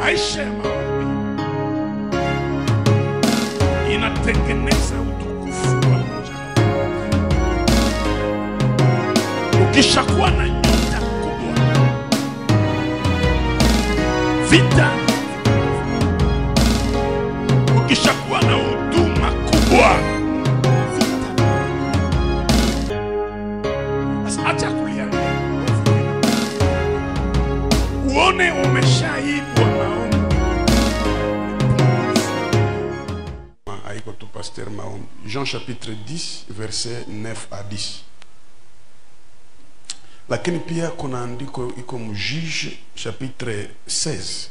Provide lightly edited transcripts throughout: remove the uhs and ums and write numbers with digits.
Maisha ya maombi inatengeneza utukufu wa moja. Ukishakuwa na nyota kubwa, vita. Ukishakuwa na huduma kubwa, vita. Acha kuliangalia. Uone umeshaibwa maombi. Haiko tu pasteur maombi. Jean chapitre 10 verset 9 à 10. Lakini pia kuna andiko iko Mjuge chapitre 16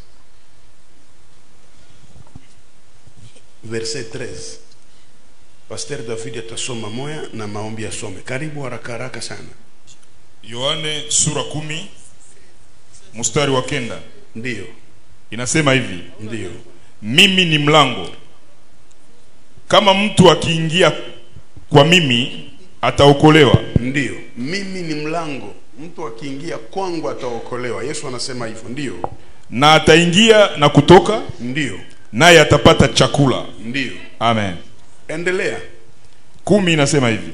verset 13. Pasteur David atasoma moya na maombi asome. Karibu haraka haraka sana. Yohane sura 10 mstari wa 9. Ndio. Inasema hivi. Ndio. Mimi ni mlango. Kama mtu akiingia kwa mimi ataokolewa. Ndio. Mimi ni mlango. Mtu akiingia kwangu ataokolewa. Yesu anasema hivyo. Ndio. Na ataingia na kutoka. Ndio. Naye atapata chakula. Ndio. Amen. Endelea. 10 inasema hivi.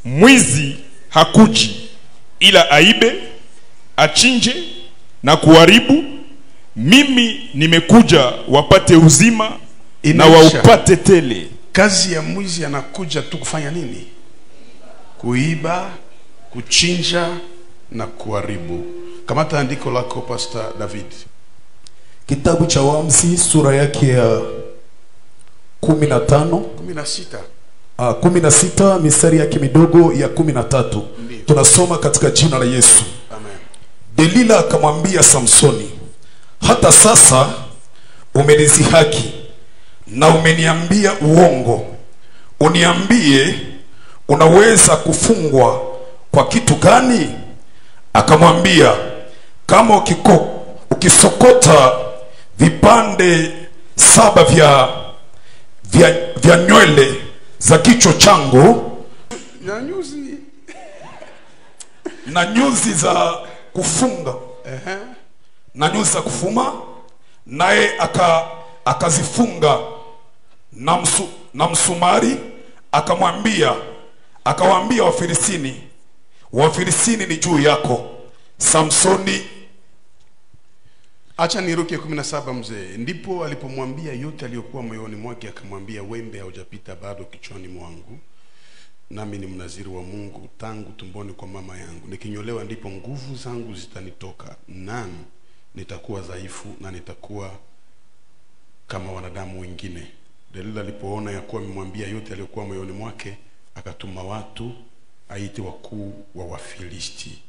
Mwizi hakuji ila aibe, achinje na kuharibu. Mimi nimekuja wapate uzima na waupate tele. Kazi ya mwizi anakuja tu kufanya nini? Kuiba, kuchinja na kuharibu. Kamata andiko lako Pastor David. Kitabu cha Waamuzi sura yake ya 15 16 mistari yake midogo ya 13. Tunasoma katika jina la Yesu. Amen. Delila akamwambia Samsoni, hata sasa umenizihaki na umeniambia uongo. Uniambie, unaweza kufungwa kwa kitu gani? Akamwambia, kama ukisokota vipande 7 vya nywele za kichwa changu na nyuzi za kufunga na nyuzi za kufuma, naye akazifunga na msumari. Akawaambia Wafilistini ni juu yako. Samsoni. Acha niruke 17 mzee. Ndipo alipomwambia yote aliyokuwa moyoni mwake, akamwambia, wembe haujapita bado kichwani mwangu, nami ni mnaziri wa Mungu tangu tumboni kwa mama yangu. Nikinyolewa ndipo nguvu zangu zitanitoka, nami nitakuwa dhaifu na nitakuwa kama wanadamu wengine. Delila alipoona ya kuwa amemwambia yote aliyokuwa moyoni mwake, akatuma watu aite wakuu wa Wafilisti.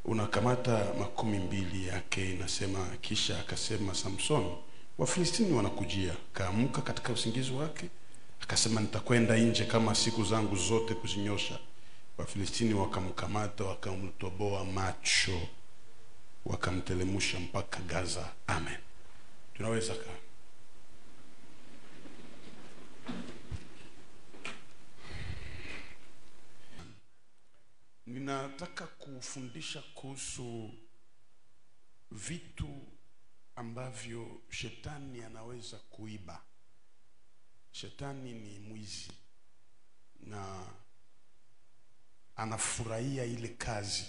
Unakamata 12 yake inasema, kisha akasema Samson, Wafilistini wanakujia. Kaamka katika usingizi wake, akasema, nitakwenda nje kama siku zangu zote kuzinyosha. Wafilistini wakamkamata, wakamtoboa macho, wakamtelemusha mpaka Gaza. Amen. Tunaweza kaa. Ninataka kufundisha kuhusu vitu ambavyo shetani anaweza kuiba. Shetani ni mwizi na anafurahia ile kazi.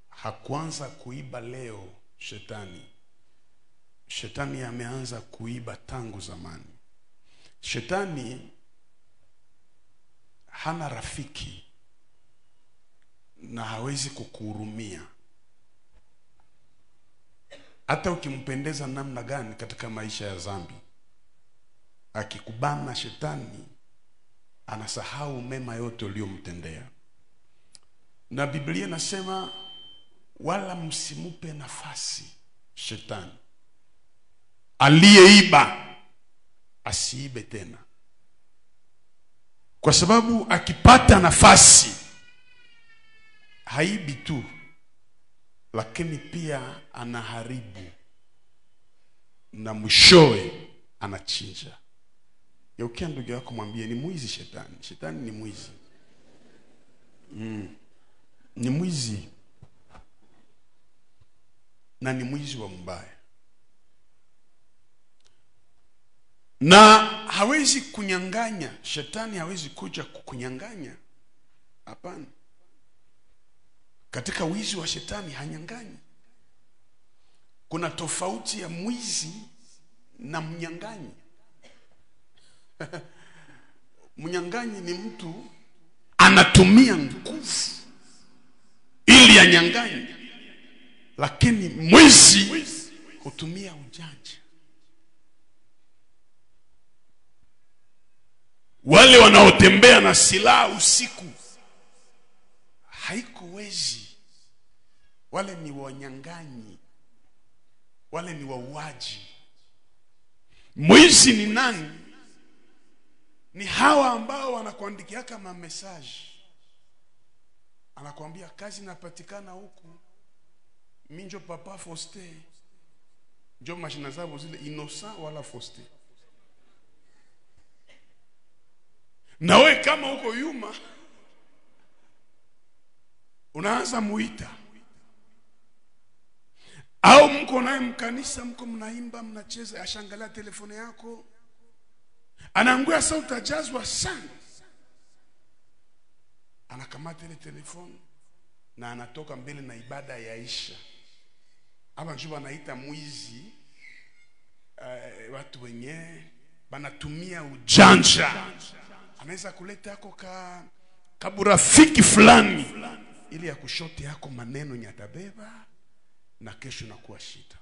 Hakuanza kuiba leo shetani. Shetani ameanza kuiba tangu zamani. Shetani hana rafiki na hawezi kukuhurumia. Hata ukimpendeza namna gani katika maisha ya dhambi, akikubana shetani anasahau mema yote uliyomtendea. Na Biblia inasema, wala msimupe nafasi shetani. Aliyeiba asiibe tena, kwa sababu akipata nafasi haibi tu, lakini pia anaharibu na mwishowe anachinja. Geukia ndugu yako mwambie, ni mwizi shetani. Shetani ni mwizi. Ni mwizi na ni mwizi wa mbaya. Na hawezi kunyang'anya. Shetani hawezi kuja kukunyang'anya. Hapana. Katika wizi wa shetani hanyang'anyi. Kuna tofauti ya mwizi na mnyang'anyi. Mnyang'anyi ni mtu anatumia nguvu ili anyang'anye. Lakini mwizi hutumia ujanja. Wale wanaotembea na silaha usiku haiko wezi. Wale ni wanyang'anyi. Wale ni wauaji. Mwizi ni nani? Ni hawa ambao wanakuandikia kama message. Anakuambia kazi inapatikana huku. Minjo papa Foste. Njo mashina zao zile Innocent wala Foste. Na wewe kama uko yuma unaanza muita. Au mko naye mkanisa, mko mnaimba, mnacheza, ashangalia telefone yako. Anaangua sauti ajazwa sana. Anakamata ile telefone na anatoka mbele na ibada yaisha. Hapa ndio wanaita mwizi. Watu wenye banatumia ujanja. Anaweza kuleta yako kaburafiki fulani ili ya kushote yako maneno nyatabeba na kesho nakuwa shida.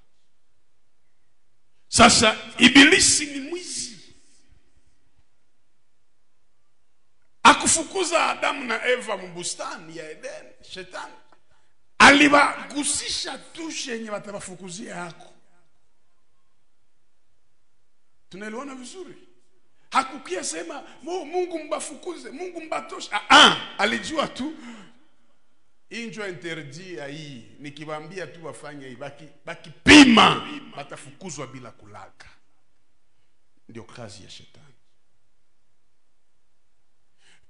Sasa ibilisi ni mwizi. Akufukuza Adamu na Eva mbustani ya Eden, shetani alibagusisha tushe yenye watabafukuzia yako. Tunaelewana vizuri? Hakukia sema Mungu mbafukuze, Mungu mbatosha. Alijua tu injo interdit hii, nikiwaambia tu wafanye hii, baki pima batafukuzwa bila kulaga. Ndio kazi ya shetani.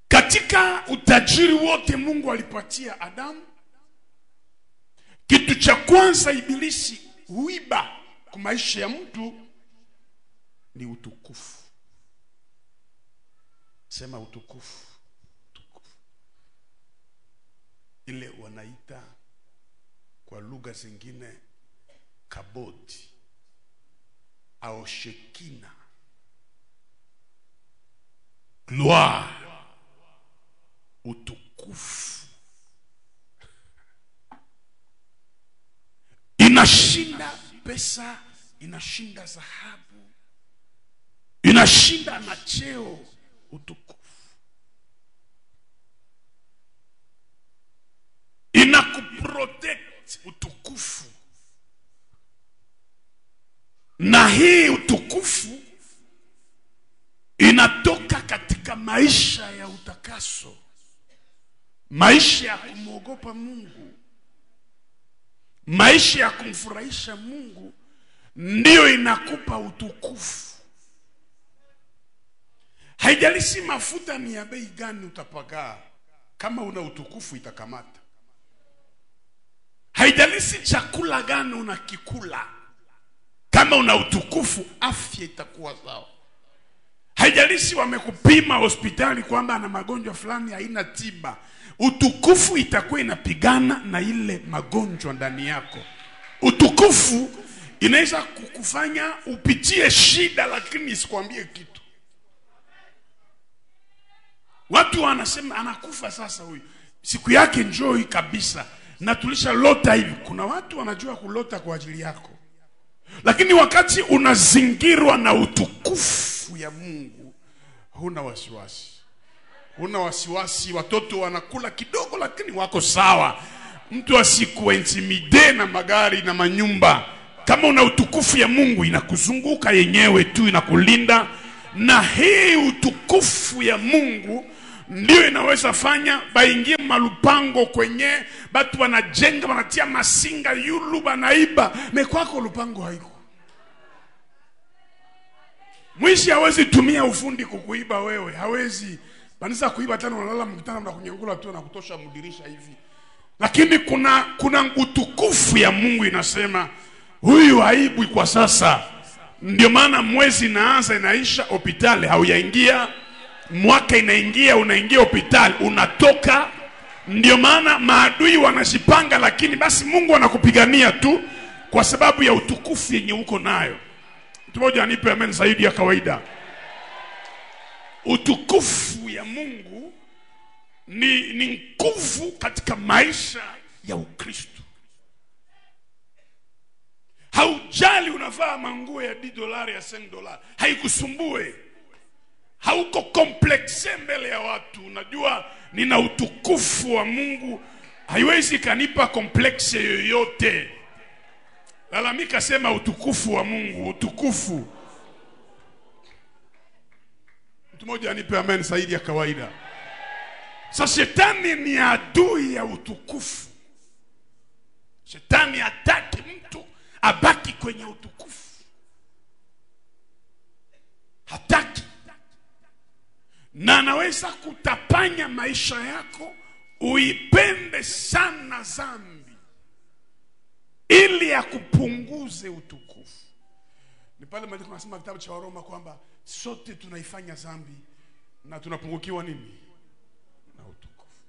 Katika utajiri wote Mungu alipatia Adamu, kitu cha kwanza ibilisi huiba kwa maisha ya mtu ni utukufu. Sema utukufu. Utukufu. Ile wanaita kwa lugha zingine kabodi au shekina, gloire, utukufu. Inashinda pesa, inashinda dhahabu, inashinda na cheo. Utukufu inakuprotect. Utukufu, na hii utukufu inatoka katika maisha ya utakaso, maisha ya kumwogopa Mungu, maisha ya kumfurahisha Mungu. Ndiyo inakupa utukufu. Haijalishi mafuta ni ya bei gani utapagaa, kama una utukufu itakamata. Haijalishi chakula gani unakikula, kama una utukufu afya itakuwa sawa. Haijalishi wamekupima hospitali kwamba ana magonjwa fulani haina tiba, utukufu itakuwa inapigana na ile magonjwa ndani yako. Utukufu inaweza kukufanya upitie shida lakini isikwambie kitu. Watu wanasema anakufa sasa huyu, siku yake njoo kabisa, na tulisha lota hivi. Kuna watu wanajua kulota kwa ajili yako. Lakini wakati unazingirwa na utukufu ya Mungu, huna wasiwasi. Huna wasiwasi. Watoto wanakula kidogo lakini wako sawa. Mtu asikuintimidate na magari na manyumba. Kama una utukufu ya Mungu, inakuzunguka yenyewe tu, inakulinda. Na hii utukufu ya Mungu ndio inaweza fanya baingie malupango kwenye batu wanajenga, wanatia masinga yulu, banaiba. Mekwako lupango haiko. Mwishi hawezi tumia ufundi kukuiba wewe. Hawezi. Banisa kuiba tena unalala mkitana na kunyangula tu na kutosha mudirisha hivi. Lakini kuna utukufu ya Mungu inasema huyu haibwi kwa sasa. Ndio maana mwezi inaanza inaisha hospitali hauyaingia, mwaka inaingia unaingia hospitali unatoka. Ndio maana maadui wanajipanga, lakini basi Mungu anakupigania tu kwa sababu ya utukufu yenye uko nayo. Mtu mmoja anipe amen zaidi ya kawaida. Utukufu ya Mungu ni nguvu katika maisha ya Ukristo. Haujali unavaa manguo ya $10 ya $5, haikusumbue. Hauko komplexe mbele ya watu. Unajua nina utukufu wa Mungu, haiwezi kanipa komplexe yoyote. Lalamika, sema utukufu wa Mungu, utukufu. Mtu mmoja anipe amen zaidi ya kawaida. Sasa shetani ni adui ya utukufu. Shetani hataki mtu abaki kwenye utukufu. Hataki. Na anaweza kutapanya maisha yako uipende sana dhambi ili akupunguze utukufu. Ni pale maandiko yanasema kitabu cha Waroma kwamba sote tunaifanya dhambi na tunapungukiwa nini? Na utukufu.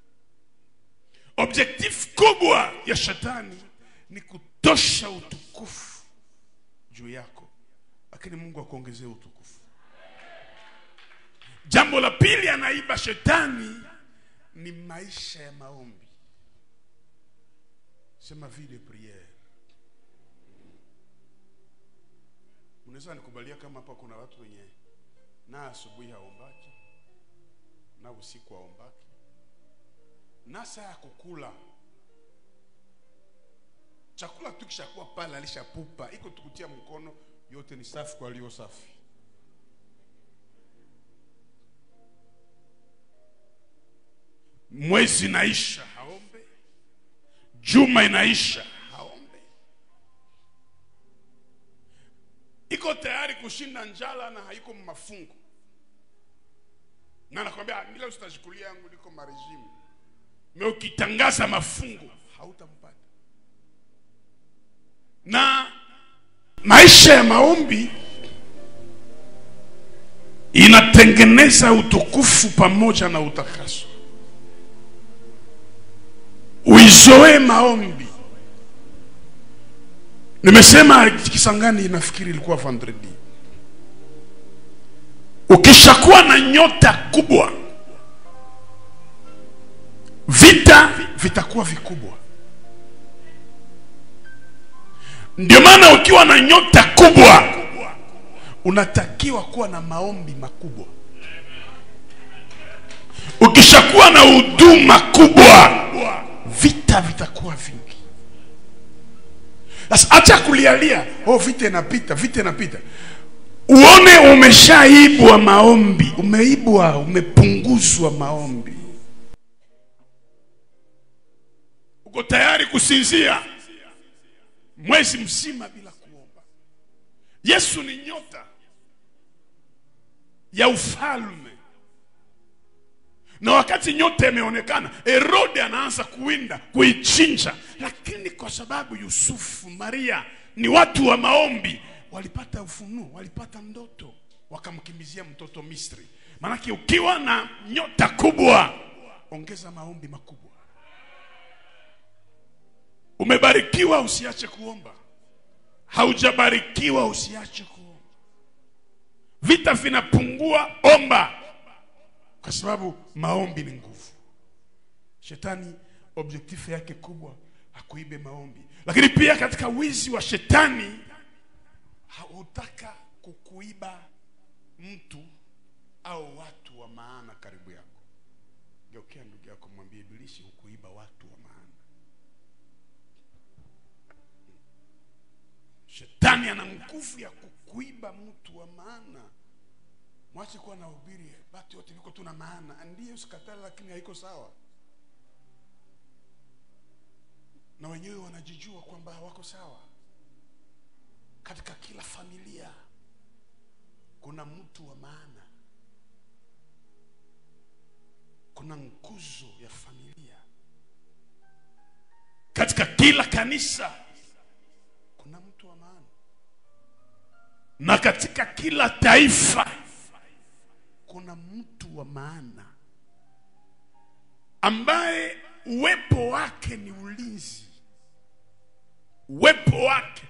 Objective kubwa ya shetani ni kutosha utukufu juu yako, lakini Mungu akuongezee utukufu. Jambo la pili anaiba shetani ni maisha ya maombi. Sema vie de prière. Unaweza nikubalia kama hapa kuna watu wenye na asubuhi haombaki, na usiku haombaki, na saa ya kukula chakula tukishakuwa pale alishapupa, iko tukutia mkono, yote ni safi kwa alio safi. Mwezi inaisha haombe, juma inaisha haombe, iko tayari kushinda njala na haiko mafungo. Na nakwambia mimi leo sitajikulia yangu liko marejimu. Mimi ukitangaza mafungo hautampata. Na maisha ya maombi inatengeneza utukufu pamoja na utakaso. Uizoe maombi. Nimesema Kisangani nafikiri ilikuwa vendredi. Ukishakuwa na nyota kubwa, vita vitakuwa vikubwa. Ndio maana ukiwa na nyota kubwa unatakiwa kuwa na maombi makubwa. Ukishakuwa na huduma kubwa, vita vitakuwa vingi. Sasa acha kulialia, oh vita inapita, vita inapita. Uone umeshaibwa maombi, umeibwa, umepunguzwa maombi. Uko tayari kusinzia mwezi mzima bila kuomba. Yesu ni nyota ya ufalme. Na wakati nyota imeonekana, Herode anaanza kuwinda, kuichinja. Lakini kwa sababu Yusufu, Maria ni watu wa maombi, walipata ufunuo, walipata ndoto, wakamkimbizia mtoto Misri. Maana ukiwa na nyota kubwa, ongeza maombi makubwa. Umebarikiwa usiache kuomba. Haujabarikiwa usiache kuomba. Vita vinapungua, omba. Kwa sababu maombi ni nguvu. Shetani objectif yake kubwa akuibe maombi. Lakini pia katika wizi wa shetani hutaka kukuiba mtu au watu wa maana karibu yako. Geukia ndugu yako mwambie ibilisi hukuiba watu wa maana. Shetani ana nguvu ya kukuiba mtu wa maana. Mwache kuwa na ubiri, batu yote viko tu na maana. Ndiyo usikatala, lakini haiko sawa. Na wenyewe wanajijua kwamba hawako sawa. Katika kila familia kuna mtu wa maana. Kuna nguzo ya familia. Katika kila kanisa kuna mtu wa maana. Na katika kila taifa kuna mtu wa maana ambaye uwepo wake ni ulinzi. Uwepo wake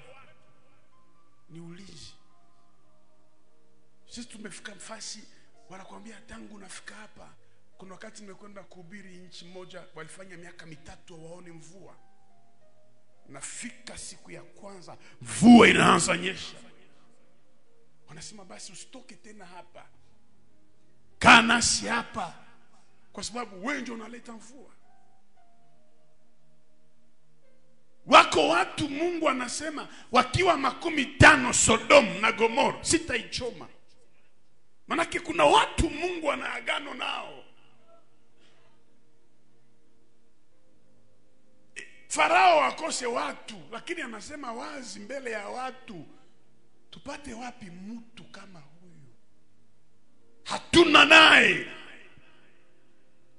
ni ulinzi. Sisi tumefika nafasi wanakuambia tangu nafika hapa, kuna wakati nimekwenda kuhubiri nchi moja, walifanya miaka 3 waone mvua. Nafika siku ya kwanza mvua inaanza nyesha. Wanasema basi usitoke tena hapa, kaa nasi hapa, kwa sababu wewe ndio unaleta mvua. Wako watu Mungu anasema wakiwa 50 Sodom na Gomora sitaichoma. Manake kuna watu Mungu ana agano nao. Farao akose watu, lakini anasema wazi mbele ya watu, tupate wapi mtu kama huyu? Hatuna naye.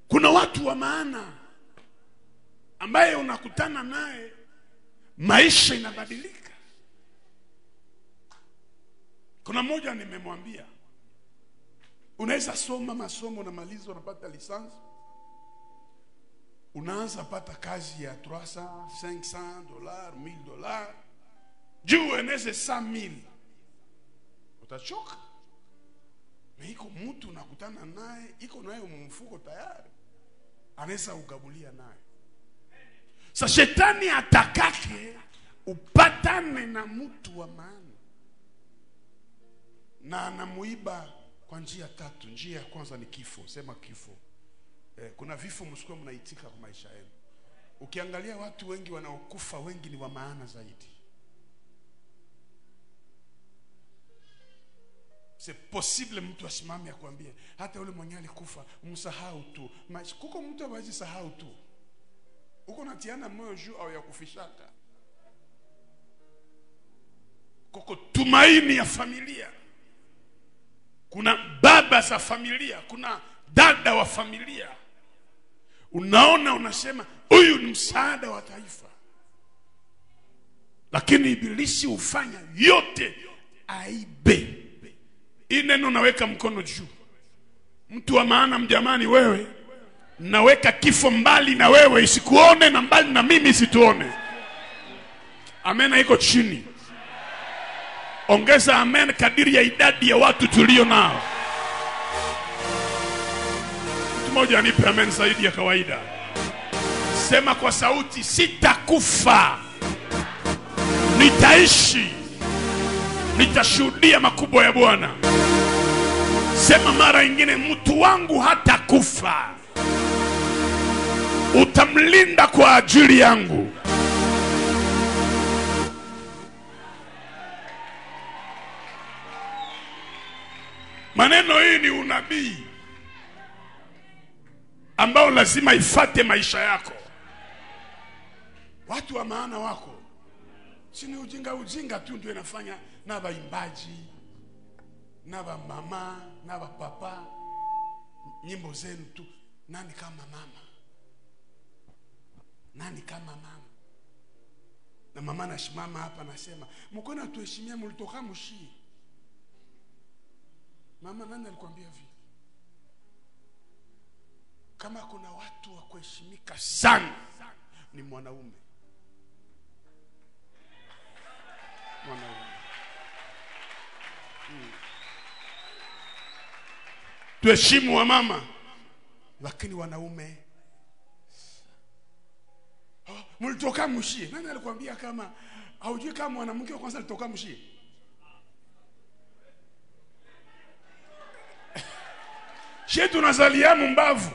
Kuna watu wa maana ambaye unakutana naye maisha inabadilika. Kuna mmoja nimemwambia, unaweza soma masomo na malizo unapata lisansi, unaanza pata kazi ya $300, $500, $1000, juu eneze 100,000, utachoka. Na iko mtu unakutana naye, iko naye mfuko tayari, anaweza ugabulia naye. Sa shetani atakake upatane na mtu wa maana, na anamuiba kwa njia 3. Njia ya kwanza ni kifo. Sema kifo. Kuna vifo msikuwa mnaitika kwa maisha yenu. Ukiangalia watu wengi wanaokufa, wengi ni wa maana zaidi. C'est possible mtu asimame akwambie hata yule mwenye alikufa umsahau tu. Kuko mtu hawezi sahau tu. Uko natiana moyo juu au ya kufishaka. Kuko tumaini ya familia. Kuna baba za familia, kuna dada wa familia. Unaona unasema huyu ni msaada wa taifa. Lakini ibilisi hufanya yote aibe. Hii neno naweka mkono juu. Mtu wa maana mjamani wewe, naweka kifo mbali na wewe isikuone, na mbali na mimi situone. Amen iko chini. Ongeza amen kadiri ya idadi ya watu tulio nao. Mtu mmoja anipe amen zaidi ya kawaida. Sema kwa sauti, sitakufa, nitaishi, nitashuhudia makubwa ya Bwana. Sema mara nyingine, mtu wangu hatakufa, utamlinda kwa ajili yangu. Maneno hii ni unabii ambao lazima ifate maisha yako. Watu wa maana wako. Sini ujinga tu ndio inafanya na waimbaji, na wa mama, na wa papa, nyimbo zenu tu. Nani kama mama? Nani kama mama? Na mama anashimama hapa nasema, mkona tuheshimia mlitoka Mushi. Mama nani alikwambia hivi? Kama kuna watu wa kuheshimika sana ni mwanaume. Mwanaume. Tuheshimu wa mama, lakini wanaume mlitoka Mushi. Nani alikwambia kama haujui kama mwanamke wa kwanza alitoka Mushi? Shetu nazalia mbavu.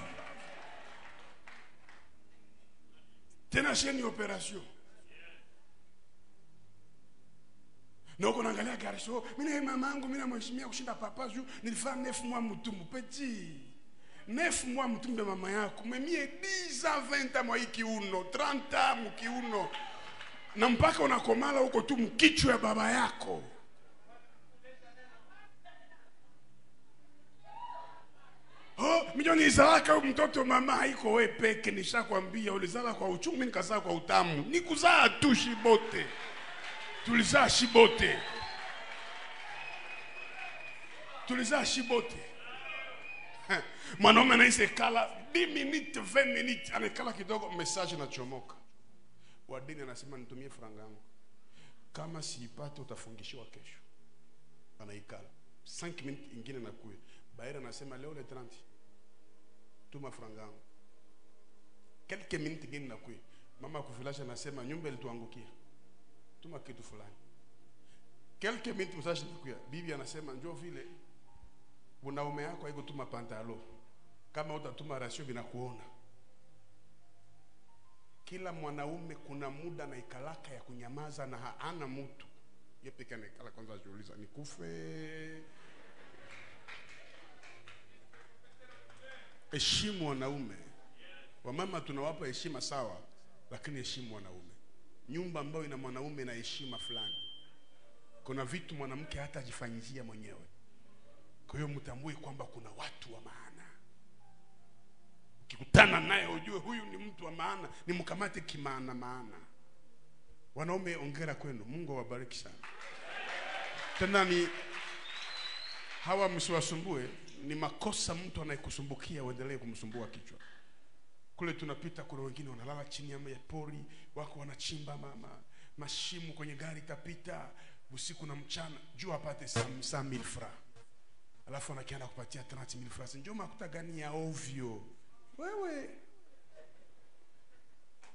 Tena sheni operation. Na uko naangalia garso, mimi mama yangu mimi namheshimia kushinda papa juu nilifanya 9 mois mtumbu petit. 9 mois mtumbu mama yako. Memie 10 20 mois kiuno, 30 mkiuno. Na mpaka unakomala huko tu mkichwa ya baba yako. Milioni izalaka mtoto mama haiko wewe peke, nishakwambia ulizala kwa uchungu, mimi nikazaa kwa utamu. Nikuzaa tu shibote. Tulizaa shibote. tulizaa shibote. Mwanaume anaise kala 10 minutes 20 minutes, anakala kidogo, message na chomoka. Wadini anasema nitumie franga yangu, kama siipate utafungishiwa kesho. Anaikala 5 minutes ingine na kuya. Baira anasema leo le 30 tuma franga yangu. Quelques minutes ingine na kuya. Mama kufilasha anasema nyumba ilituangukia, tuma kitu fulani. Quelques minutes message na kuya. Bibi anasema njoo vile unaume yako haiko tuma pantalo, kama utatuma rasio binakuona. Kila mwanaume kuna muda na ikalaka ya kunyamaza na haana mtu. Yeye pekee anakala kwanza ajiuliza nikufe. Heshimu wanaume. Wamama tunawapa heshima sawa, lakini heshimu wanaume. Nyumba ambayo ina mwanaume na heshima fulani, kuna vitu mwanamke hata ajifanyia mwenyewe. Kwa hiyo mtambue kwamba kuna watu wa maana. Ukikutana naye ujue huyu ni mtu wa maana, ni mkamate kimaana. Wanaume ongera kwenu, Mungu awabariki sana. Tena ni hawa msiwasumbue, ni makosa mtu anayekusumbukia uendelee kumsumbua kichwa. Kule tunapita kuna wengine wanalala chini ya pori, wako wanachimba mashimo kwenye gari itapita usiku na mchana, jua apate 100,000 francs. Alafu anakienda kupatia 30,000 francs. Njoo makuta gani ya ovyo. Wewe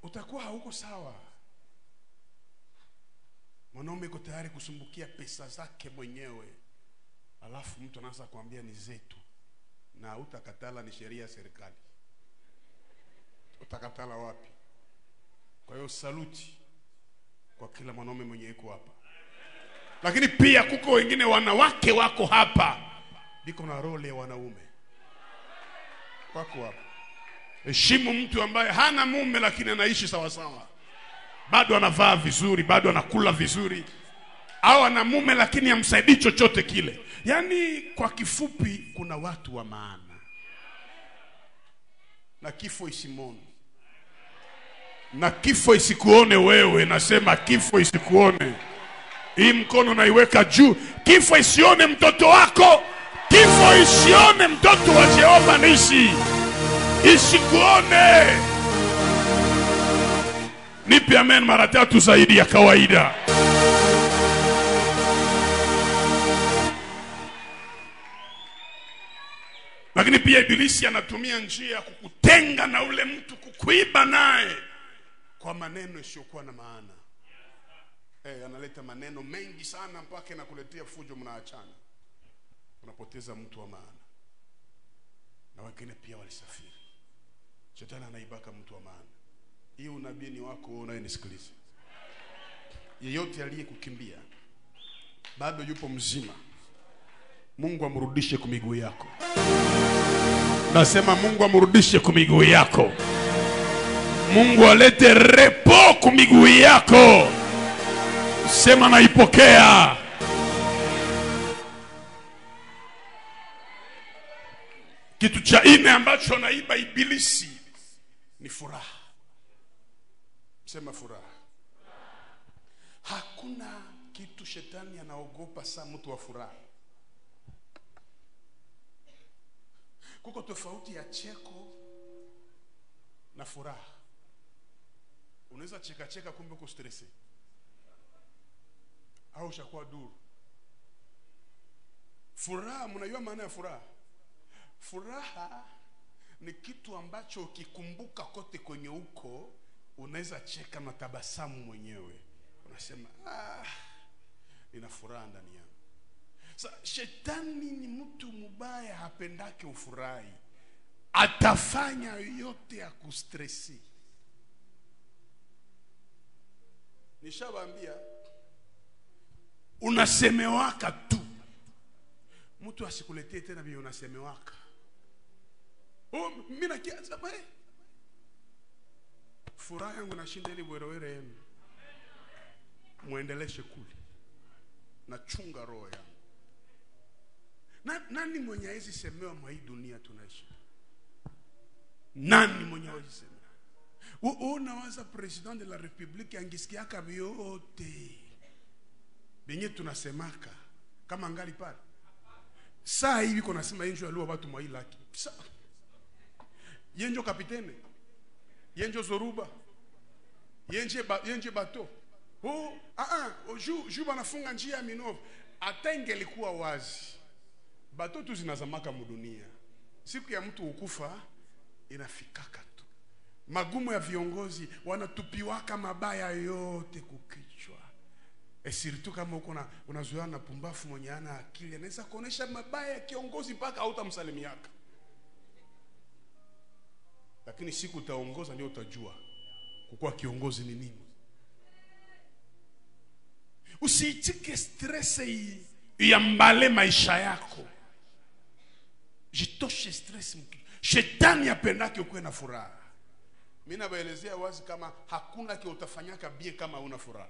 utakuwa hauko sawa. Mwanaume yuko tayari kusumbukia pesa zake mwenyewe, alafu mtu anaanza kuambia ni zetu, na utakatala ni sheria ya serikali. Utakatala wapi? Kwa hiyo saluti kwa kila mwanaume mwenye yuko hapa. Lakini pia kuko wengine wanawake wako hapa biko na role ya wanaume wako hapa. Heshimu mtu ambaye hana mume lakini anaishi sawa sawa, bado anavaa vizuri, bado anakula vizuri, au ana mume lakini hamsaidii chochote kile. Yani kwa kifupi kuna watu wa maana. Na kifo isimone, na kifo isikuone wewe. Nasema kifo isikuone. Hii mkono naiweka juu, kifo isione mtoto wako, kifo isione mtoto wa Jehova Nisi, isikuone. Nipe amen mara 3 zaidi ya kawaida. Lakini pia ibilisi anatumia njia ya kukutenga na ule mtu, kukuiba naye kwa maneno isiyokuwa na maana. Analeta maneno mengi sana mpaka inakuletea fujo, mnaachana, unapoteza mtu wa maana. Na wengine pia walisafiri, shetani anaibaka mtu wa maana. Hii unabii ni wako unayenisikiliza. Yeyote aliyekukimbia bado yupo mzima, Mungu amrudishe kwa miguu yako. Nasema Mungu amrudishe kwa miguu yako. Mungu alete repo kwa miguu yako. Sema naipokea. Kitu cha 4 ambacho naiba ibilisi ni furaha. Sema furaha. Hakuna kitu shetani anaogopa saa mtu wa furaha. Kuko tofauti ya cheko na furaha. Unaweza cheka kumbe uko stresi, au ushakuwa duru. Furaha, mnajua maana ya furaha? Furaha ni kitu ambacho ukikumbuka kote kwenye uko unaweza cheka na tabasamu mwenyewe. Unasema nina furaha ndani yangu. Shetani ni mtu mbaya, hapendake ufurahi. Atafanya yote ya kustresi. Nishawaambia, unasemewaka tu. Mtu asikuletee tena vile unasemewaka. Mimi nakiaza bale. Furaha yangu nashinda ile werewere yenu. Muendeleshe kule. Nachunga roho yangu. Nani mwenye hawezi semewa mwa hii dunia tunaishi? Nani mwenye hawezi semewa? Unawaza president de la republique angisikiaka vyote benye tunasemaka kama angali pale? Saa hivi kuna sema yenjo alua watu mwa ilaki. Yenjo kapitene. Yenjo zoruba. Yenje bato. Ju banafunga njia ya Minova. Hata ingelikuwa wazi. Bato tu zinazamaka mudunia. Siku ya mtu ukufa inafikaka tu. Magumu ya viongozi wanatupiwaka mabaya yote kukichwa. Surtout kama uko na unazoea na pumbafu mwenye ana akili, anaweza kuonesha mabaya ya kiongozi mpaka hautamsalimiaka. Lakini siku utaongoza ndio utajua kukuwa kiongozi ni nini. Usiitike stress iambale maisha yako. Jitoshe stress mkiki. Shetani apendake ukuwe na furaha. Mimi nabaelezea wazi kama hakuna kile utafanyaka bien kama una furaha.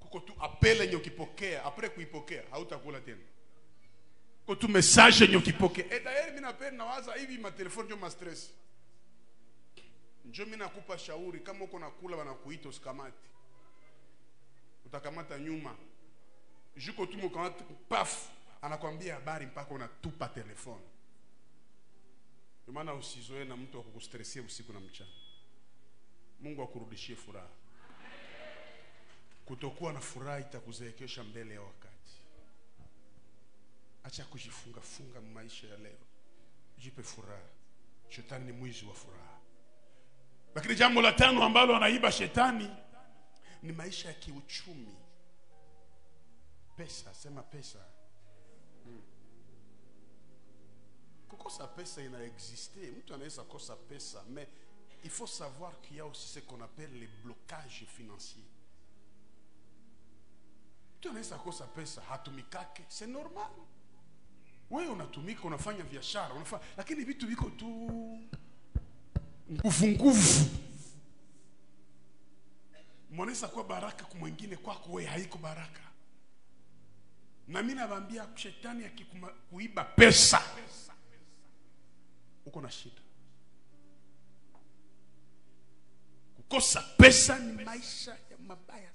Kuko tu apele nyo kipokea, apres kuipokea hautakula tena. Kuko tu message nyo kipokea. D'ailleurs mimi napenda nawaza hivi ma telefone ndio ma stress. Njoo mimi nakupa shauri, kama uko nakula wanakuita usikamati. Utakamata nyuma. Juko tu mkamata paf anakuambia habari mpaka unatupa telefone. Kwa maana usizoe na mtu akukustressia usiku na mchana. Mungu akurudishie furaha. Kutokuwa na furaha itakuzeekesha mbele ya wakati. Acha kujifunga maisha ya leo. Jipe furaha. Shetani ni mwizi wa furaha. Lakini jambo la tano ambalo anaiba shetani ni maisha ya kiuchumi. Pesa, sema pesa. Kukosa pesa inaexiste, mtu anaweza kosa pesa, mais il faut savoir qu'il y a aussi ce qu'on appelle les blocages financiers. Mtu anaweza kosa pesa, hatumikake, c'est normal. Wewe unatumika, unafanya biashara, unafanya, lakini vitu viko tu nguvu. Mwanaweza kuwa baraka kwa mwingine, kwako wewe haiko baraka. Na mimi nawaambia shetani akikuiba pesa, uko na shida. Kukosa pesa ni maisha ya mabaya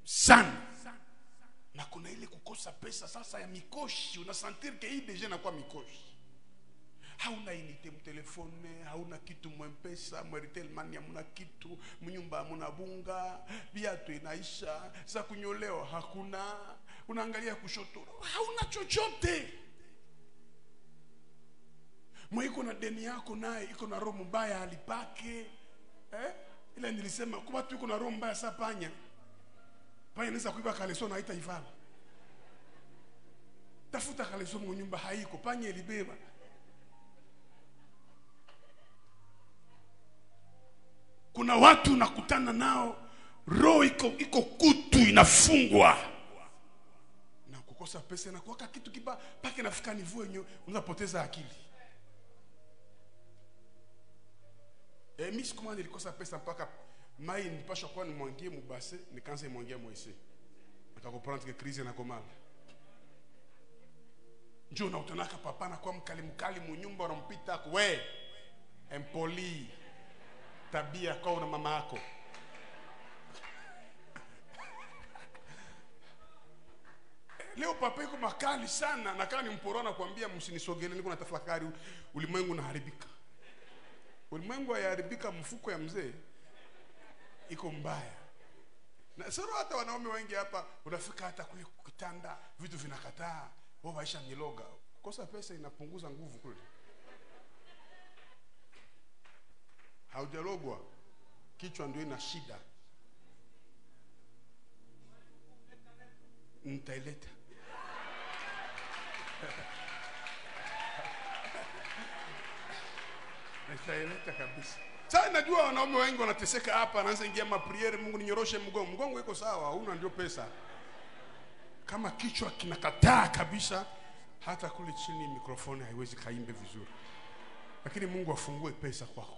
sana. Na kuna ile kukosa pesa sasa ya mikoshi, unasentir que hii deja inakuwa mikoshi. Hauna inite mtelefone, hauna kitu mwempesa, mweritel mani hamuna kitu, mnyumba hamuna bunga, viatu inaisha, za kunyolewa hakuna, unaangalia kushoto, hauna chochote. Mwiko na deni yako naye iko na roho mbaya alipake. Ila nilisema kwa watu iko na roho mbaya sasa panya. Panya anaweza kuiba kaleso na haitaivala. Tafuta kaleso mu nyumba haiko, panya ilibeba. Kuna watu nakutana nao roho iko kutu inafungwa. Na kukosa pesa na kuwaka kitu kiba pake nafika nivu yenyewe unapoteza akili. Mimi siku nilikosa pesa mpaka mai nipasha kwa nimwangie mubase nikaanza imwangia mwese. Nikakomprendre que crise na komala. Njoo na utanaka papa na kwa mkali mu nyumba unampita we empoli tabia kwa na mama yako. Leo papa yuko makali sana na kama ni mporona kuambia msinisogelee, niko natafakari ulimwengu unaharibika. Ulimwengu yaharibika, mfuko ya mzee iko mbaya. Na sio hata wanaume wengi hapa unafika hata kule kitanda vitu vinakataa, wao maisha niloga. Kosa pesa inapunguza nguvu kule. Haujalogwa kichwa ndio ina shida. Nitaileta. Nitaileta kabisa. Sasa najua wanaume wengi wanateseka hapa, anaanza ingia mapriere, Mungu ninyoroshe mgongo. Mgongo iko sawa, huna ndio pesa. Kama kichwa kinakataa kabisa, hata kule chini mikrofoni haiwezi kaimbe vizuri. Lakini Mungu afungue pesa kwako.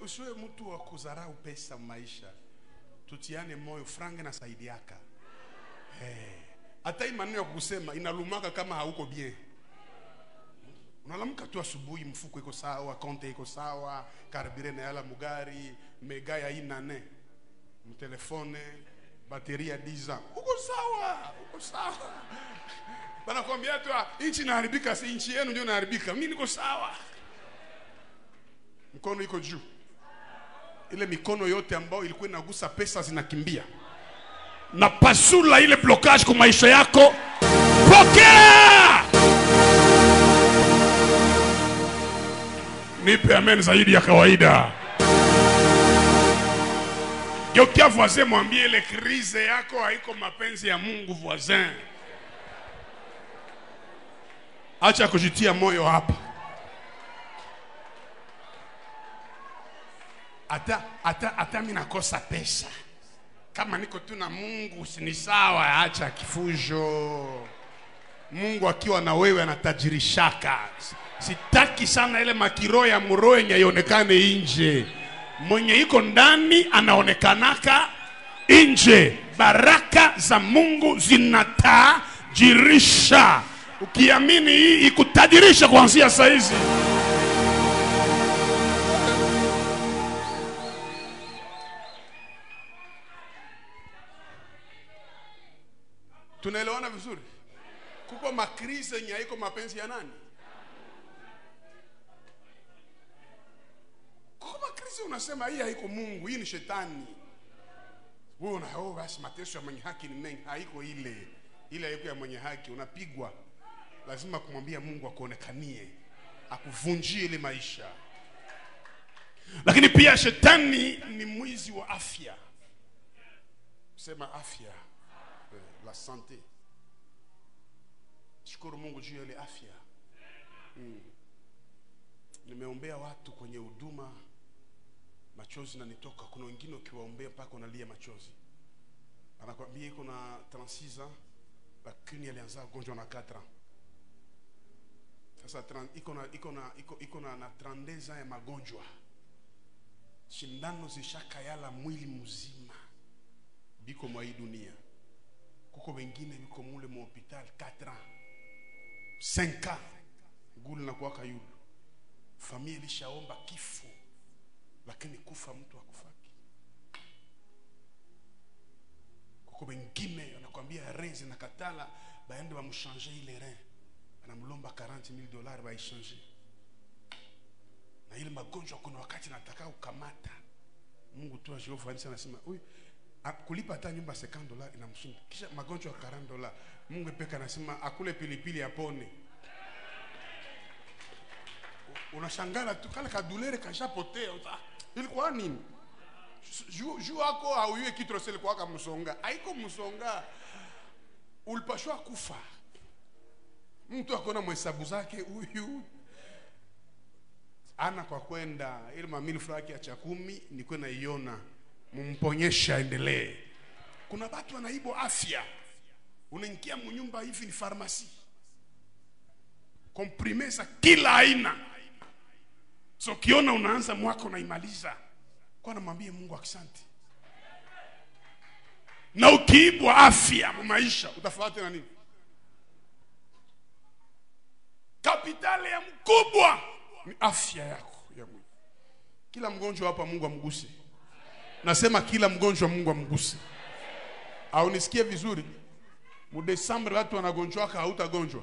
Usiwe mtu wa kudharau pesa maisha. Tutiane moyo, franga na saidiaka. Hata hii maneno ya kusema inalumaka kama hauko bien. Unalamka tu asubuhi, mfuko iko sawa, konte iko sawa, karibire na yala mugari, megaya ina ne. mtelefone bateria 10 ans. Uko sawa, uko sawa. Banakwambia tu inchi inaharibika, si inchi yenu ndio inaharibika. Mimi niko sawa. Mkono iko juu. Ile mikono yote ambayo ilikuwa inagusa pesa zinakimbia. Na pasula ile blockage kwa maisha yako. Pokea! Nipe amen zaidi ya kawaida. Geukia voisin mwambie ile krize yako haiko mapenzi ya Mungu voisin. Acha kujitia moyo hapa. Ata mimi nakosa pesa. Kama niko tu na Mungu si sawa, acha kifujo. Mungu akiwa na wewe anatajirishaka. Sitaki sana ile makiro ya muro yenye ionekane nje. Mwenye iko ndani anaonekanaka nje. Baraka za Mungu zinatajirisha. Ukiamini hii ikutajirisha kuanzia saa hizi. Tunaelewana vizuri? Kuko makrize yenye haiko mapenzi ya nani? Kuko makrize unasema hii haiko Mungu, hii ni shetani. Wewe unaona basi mateso ya mwenye haki ni mengi, haiko ile. Ile haiko ya mwenye haki, unapigwa. Lazima kumwambia Mungu akuonekanie, akuvunjie ile maisha. Lakini pia shetani ni mwizi wa afya. Sema afya. La santé. Shukuru Mungu juu ya ile afya. Nimeombea watu kwenye huduma, machozi yananitoka. Kuna wengine ukiwaombea mpaka unalia machozi. Anakuambia iko na 36 ans, lakini alianza ugonjwa na 4 ans. Sasa iko na 32 ans ya magonjwa. Shindano zishaka yala mwili mzima. Biko mwa hii dunia. Kuko wengine biko mule mu hospital 4 ans. 5 ans. Ngulu na kuwaka yulu. Familia ilishaomba kifo, lakini kufa mtu hakufaki. Kuko wengine anakuambia reins na katala, baende bamchanger ile rein. Anamlomba $40,000 baishanger. Na ile magonjwa kuna wakati nataka ukamata. Mungu tu ajofanisa anasema, "Huyu kulipa hata nyumba $50 inamshinda." Kisha magonjwa $40. Mungu peka anasema akule pilipili apone. Unashangala tu kale kadulere kashapotea. Ilikuwa nini? Juu wako hauyue kitu rosele kwa kama msonga. Haiko msonga. Ulipashwa kufa. Mtu akona mhesabu zake huyu ana kwa kwenda ile mamili fraki ya $10 ni kwenda iona mumponyesha endelee. Kuna watu wanaibo afya. Unaingia mnyumba hivi ni pharmacy. Komprimesa kila aina. So kiona unaanza mwaka unaimaliza. Kwa namwambie Mungu asante. Na ukiibwa afya mu maisha utafuata na nini? Kapitali ya mkubwa ni afya yako ya mwili. Kila mgonjwa hapa Mungu amguse. Nasema kila mgonjwa Mungu amguse. Au nisikie vizuri? Mu Desemba watu wanagonjwa hautagonjwa.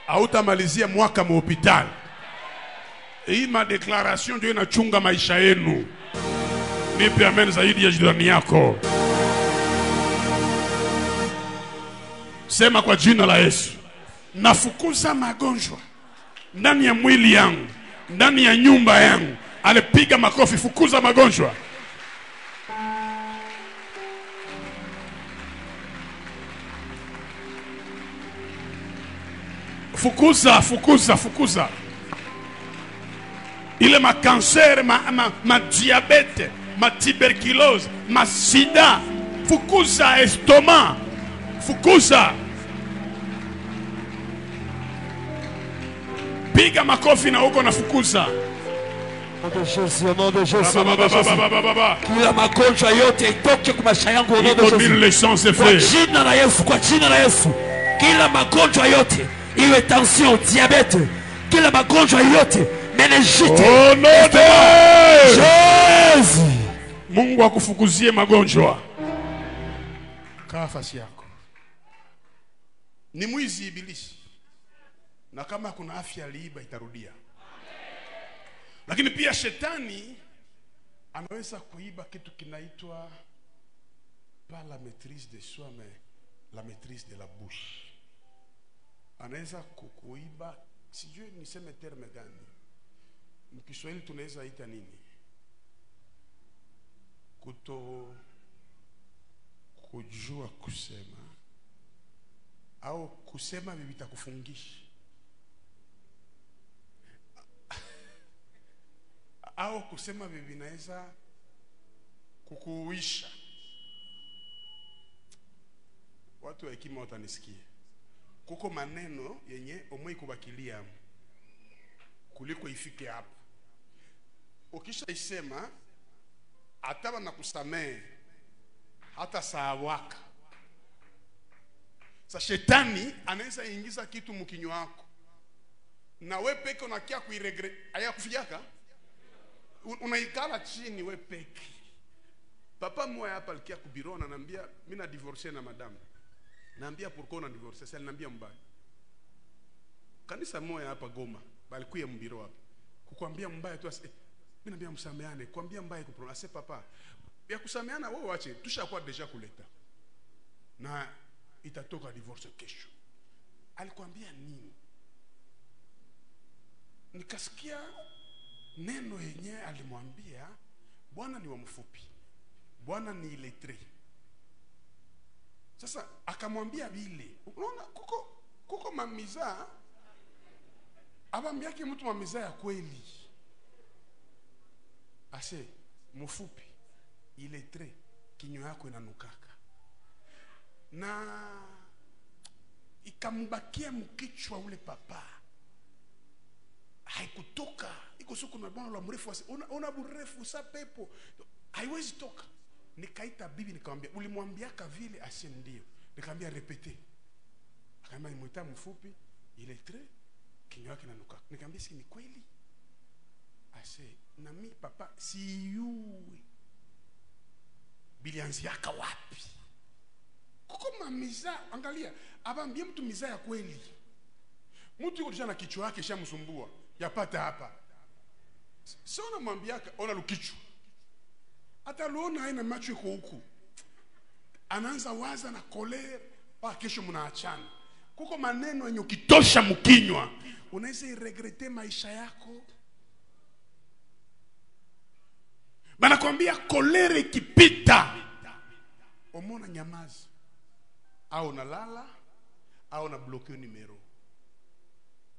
Hautamalizia mwaka mu hospitali. Hii madeclaration ndio inachunga maisha yenu. Nipe amen zaidi ya jirani yako. Sema kwa jina la Yesu. Nafukuza magonjwa ndani ya mwili yangu, ndani ya nyumba yangu. Alipiga makofi, fukuza magonjwa. Fukuza. Ile ma cancer, ma diabete, ma tuberculose, ma sida. Fukuza estomac. Fukuza. Piga makofi na uko nafukuza. Kila magonjwa yote itoke kwa maisha yangu kwa jina la Yesu, kwa jina la Yesu. Kila magonjwa yote, iwe tension, diabete, kila magonjwa yote, meningite. Oh non, Jésus. Mungu akufukuzie magonjwa. Kaa fasi yako. Ni mwizi ibilisi. Na kama kuna afya aliiba itarudia. Lakini pia shetani anaweza kuiba kitu kinaitwa pas la maîtrise de soi mais la maîtrise de la bouche. Anaweza kukuiba, sijui niseme terme gani. Mkiswahili tunaweza ita nini? Kujua kusema au kusema vitakufungisha au kusema vinaweza kukuuisha. Watu wa hekima watanisikia. Kuko maneno yenye omwe kubakilia kuliko ifike hapo. Ukisha isema ataba na kusamehe hata saawaka. Sa shetani anaweza ingiza kitu mkinywa wako. Na wewe peke unakia kuiregret. Aya kufiaka? Unaikala chini wewe peke. Papa mmoja hapa alikia kubiro ananiambia mimi na divorce na madam. Naambia pourquoi na divorce? Sasa aliniambia mbaya. Kanisa moja hapa Goma, balikuya mbiro hapa. Kukwambia mbaya tu mimi naambia msameane, kuambia mbaya kuprononcer papa. Ya kusameana wewe waache, tushakuwa deja kuleta. Na itatoka divorce kesho. Alikwambia nini? Nikasikia neno yenye alimwambia Bwana ni wa mfupi. Bwana ni illettré. Sasa akamwambia vile. Unaona kuko mamiza. Abambiake mtu mamiza ya kweli. Ase mfupi illettré, kinywa yako inanukaka. Na ikambakia mkichwa ule papa. Haikutoka. Iko siku na bwana la mrefu una burefu sa pepo. Haiwezi toka. Nikaita bibi nikamwambia ulimwambiaka vile? Ase ndio. Nikamwambia repete. Akamwambia nimuita mfupi illettré, kinywa yake inanukaka. Nikamwambia si ni kweli? Ase na mi papa si yui. Bilianziaka wapi? Kuko mamiza, angalia, abambie mtu miza ya kweli. Mtu yuko na kichwa yake shamsumbua, yapata hapa. Sio unamwambiaka ona lukichwa. Hata luona haina macho iko huku. Anaanza waza na kolera, pa kesho mnaachana. Kuko maneno yenye ukitosha mkinywa, unaweza iregrete maisha yako. Banakwambia kolera ikipita, omona nyamazi. Au nalala, au na bloqueo numero.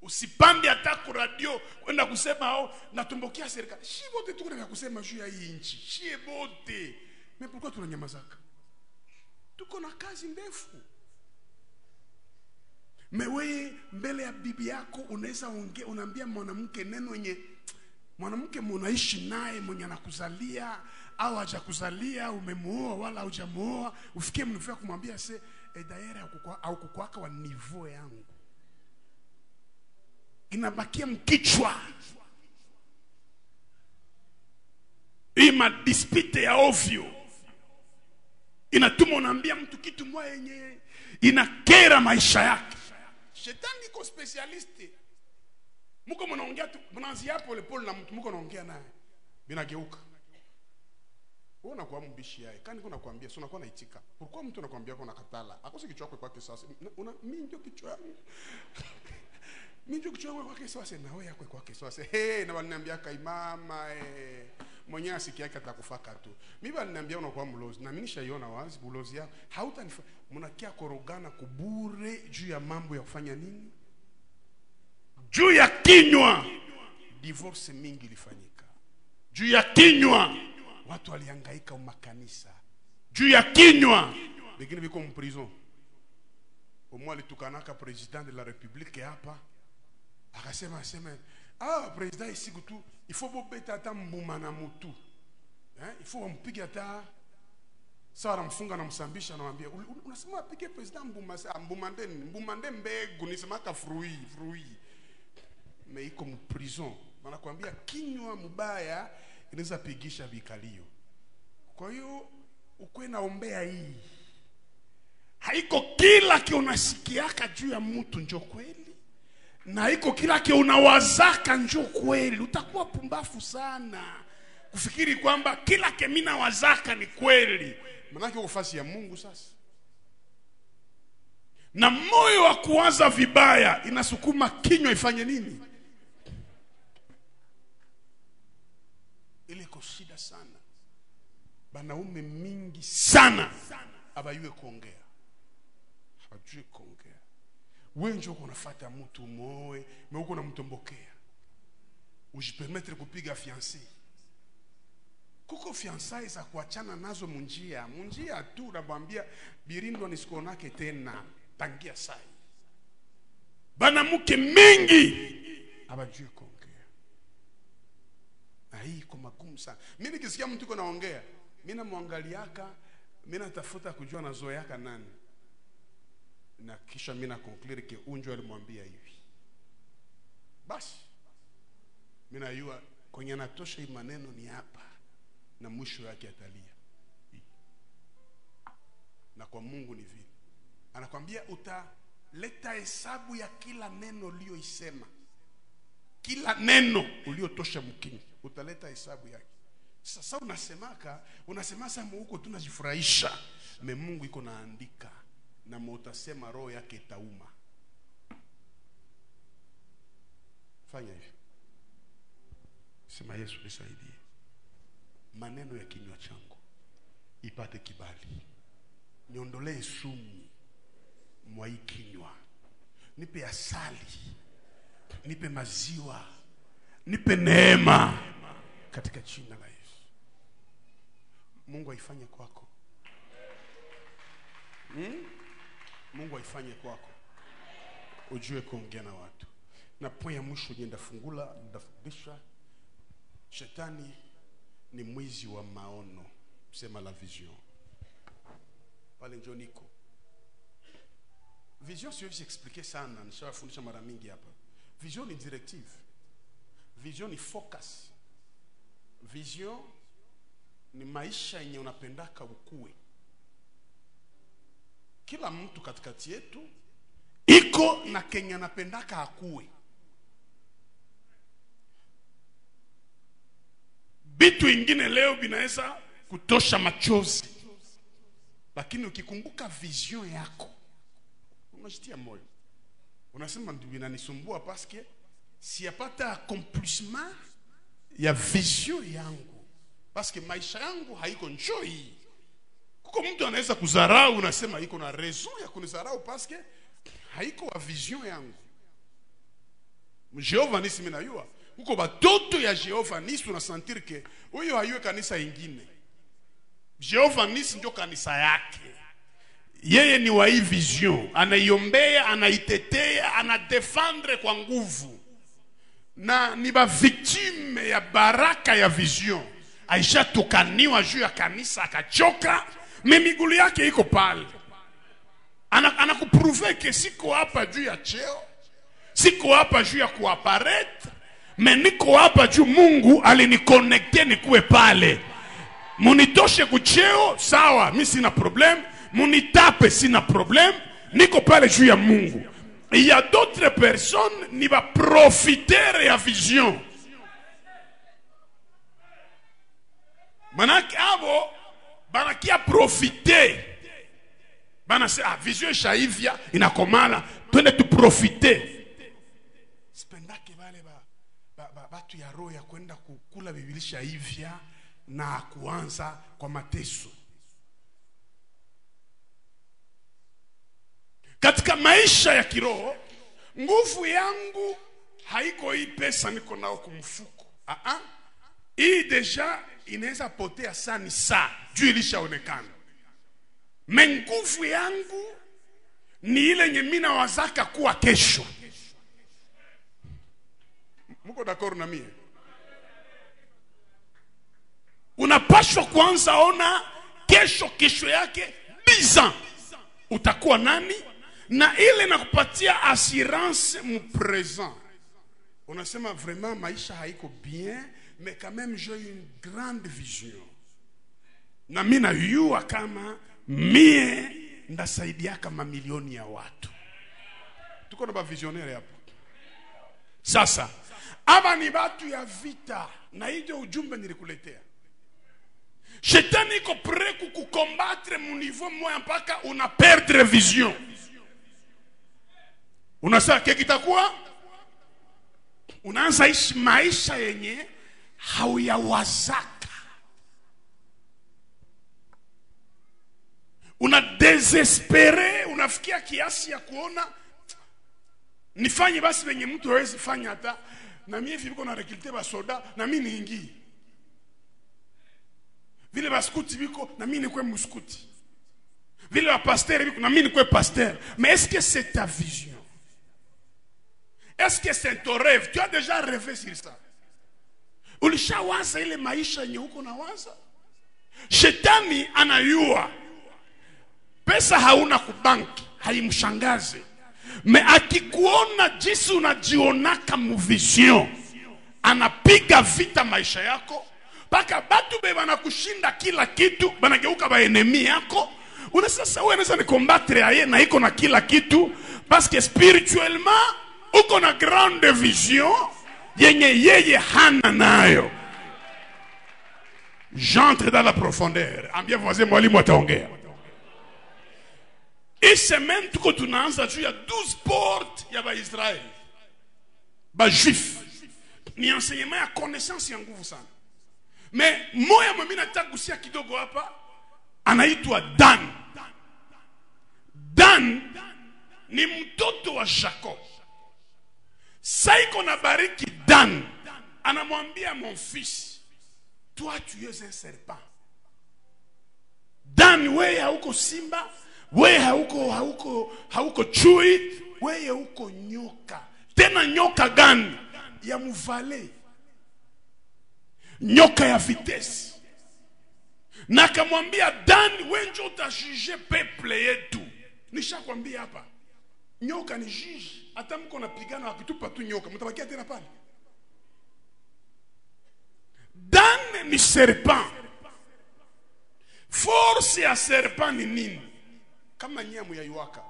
Usipande hata ku radio kwenda kusema au natumbokia serikali. Shie bote tuko na kusema juu ya hii nchi. Shie bote. Mais pourquoi tunanyamazaka? Tuko na kazi ndefu. Mewe mbele ya bibi yako unaweza ongea, unaambia mwanamke neno yenye mwanamke mnaishi naye mwenye anakuzalia au hajakuzalia, umemuoa wala hujamuoa, ufikie mnafika kumwambia se daire au kukwaka wa niveau yangu. Inabakia mkichwa. Ima dispute ya ovyo. Inatuma unaambia mtu kitu moja yenye inakera maisha yake. Shetani iko specialiste. Muko mnaongea tu, mnaanzia pole pole na mtu muko naongea naye. Binageuka. Wewe unakuwa mbishi yake. Kani kuna kuambia, sio unakuwa naitika. Pourquoi mtu anakuambia kuna katala? Akose kichwa kwake sasa. Mimi ndio kichwa yangu. Mimi ndio kichwa kwake sasa na wewe yako kwake sasa. Na waliniambia kaimama mwenye asiki yake atakufaka tu. Mimi waliniambia unakuwa mlozi. Na mimi nishaiona wazi mlozi yako. Hautanifa mnakia korogana kubure juu ya mambo ya kufanya nini? Juu ya kinywa. Divorce mingi ilifanyika. Juu ya kinywa. Watu walihangaika umakanisa. Juu ya kinywa. Wengine wiko mprison. Omwa alitukanaka president de la République hapa. Akasema president isiku tu il faut bobeta hata mbuma na mutu. Il faut mpige hata sawa mfunga na msambisha anamwambia unasema apige president mbumande mbegu nisemaka fruit. Mais iko mprison. Wanakuambia kinywa mbaya inaweza pigisha vikalio. Kwa hiyo ukwe naombea hii, haiko kila unasikiaka juu ya mtu njo kweli, na haiko kila unawazaka njo kweli. Utakuwa pumbafu sana kufikiri kwamba kila mina wazaka ni kweli. Manake uko fasi ya Mungu sasa. Na moyo wa kuwaza vibaya inasukuma kinywa ifanye nini? Ile iko shida sana. Banaume mingi sana abayue kuongea, hawajui kuongea. Wewe ndio unafuata mtu moe, mais uko unamtombokea. Ujipermettre kupiga fiancé. Kuko fiancé za kuachana nazo munjia tu, unamwambia Birindo nisikuonake tena tangia sai. Banamuke mingi abajui kuongea. Na hii iko magumu sana. Mimi nikisikia mtu yuko naongea, mimi namwangaliaka, mimi natafuta kujua nazoeaka nani. Na kisha mimi na conclure ke unjo alimwambia hivi. Basi mimi najua kwenye natosha hii maneno ni hapa, na mwisho yake atalia. Na kwa Mungu ni vile. Anakwambia utaleta hesabu ya kila neno ulioisema. Kila neno uliotosha mkingi utaleta hesabu yake. Sasa unasema sasa huko tunajifurahisha, me Mungu iko naandika, na utasema roho yake itauma. Fanya hivi. Sema Yesu nisaidie. Maneno ya kinywa changu ipate kibali. Niondolee sumu mwa hii kinywa. Nipe asali, nipe maziwa, nipe neema katika jina la Yesu. Mungu aifanye kwako. Mungu aifanye kwako. Ujue kuongea na watu. Na point ya mwisho ndafundisha, shetani ni mwizi wa maono. Sema la vision. Pale njo niko. Vision siwezi expliquer sana, nishawafundisha mara mingi hapa. Vision ni directive. Vision ni focus. Vision ni maisha yenye unapendaka ukue. Kila mtu katikati yetu iko na Kenya anapendaka akue. Bitu ingine leo binaweza kutosha machozi, lakini ukikumbuka vision yako unajitia moyo. Unasema ndio inanisumbua paske siyapata accomplishment ya vision yangu, paske maisha yangu haiko njoi. Kuko mtu anaweza kudharau, unasema iko na raison ya kunidharau paske haiko wa vision yangu. Jehova nisi mimi najua kuko batoto ya Jehova nisi unasentir ke huyo hayue kanisa ingine. Jehova nisi ndio kanisa yake. Yeye ni wa hii vision, anaiombea, anaitetea, anadefendre kwa nguvu. Na ni ba victime ya baraka ya vision. Aisha tukaniwa juu ya kanisa akachoka, miguu yake iko pale. Anakuprove ke siko hapa juu ya cheo, siko hapa juu ya kuaparete, niko hapa juu Mungu aliniconnecte nikuwe pale. Munitoshe kucheo, sawa, mimi sina problem. Munitape, sina problem. Niko pale juu ya Mungu. Il y a d'autres personnes ni va profiter ya vision. Manake abo banakia profiter. Banase vision shaivya inakomala, twende tu profiter. Spendake vale batu ya roho ya kwenda kukula bibilisha hivya na kuanza kwa mateso. Katika maisha ya kiroho, nguvu yangu haiko hii pesa niko nao kumfuko. Hii deja inaweza potea sana saa juu ilishaonekana. Nguvu yangu ni ile nyemina wazaka kuwa kesho. Muko d'accord na mie? Unapaswa kwanza ona kesho yake 10 ans utakuwa nani, na ile nakupatia assurance mu présent. Unasema vraiment maisha haiko bien, mais quand même j'ai une grande vision. Na mimi najua kama mie ndasaidiaka mamilioni ya watu. Tuko na visionnaire hapo. Sasa aba ni watu ya vita, na hiyo ujumbe nilikuletea. Shetani iko prêt kukukombattre mu niveau moya mpaka una perdre vision. Unasema kitakuwa unaanza ishi maisha yenye hauyawazaka. Una desespere, unafikia kiasi ya kuona nifanye basi venye mtu hawezi fanya hata na mimi hivi biko na recruter ba soda na mimi niingie. Vile baskuti biko na mimi nikwe muskuti. Vile ba pasteur biko na mimi nikwe pasteur. Mais est-ce que c'est ta vision? Est-ce que c'est ton rêve? Tu as déjà rêvé sur ça? Ulishawaza ile maisha yenye uko na waza? Shetani anayua pesa hauna kubanki, haimshangaze. Me akikuona jinsi unajionaka mu vision, anapiga vita maisha yako. Paka batu beba na kushinda kila kitu, banageuka ba enemy yako. Unasasa wewe unaweza ni combattre aye na iko na kila kitu, parce que spirituellement uko na grande vision yenye yeye hana nayo. J'entre dans la profondeur. Ambia voisin mwalimu ataongea. Hii semaine tuko tunaanza juu ya 12 portes ya ba Israel. Ba juif. Ni enseignement ya connaissance ya nguvu sana. Mais moya mimi nataka kusia kidogo hapa, anaitwa Dan. Dan ni mtoto wa Jacob. Saiko na bariki Dan, anamwambia mon fils, toi tu es un serpent. Dan, wewe hauko simba, wewe hauko chui, wewe hauko nyoka. Tena nyoka gani? Ya muvale. Nyoka ya vitesi. Na akamwambia Dan, wewe ndio utajije peuple yetu. Nishakwambia hapa, nyoka ni juge. Hata mko napigana wakitupa tu nyoka, mtabakia tena pale. Dan ni serpent. Force ya serpent ni nini? Kama nyamu ya yuwaka.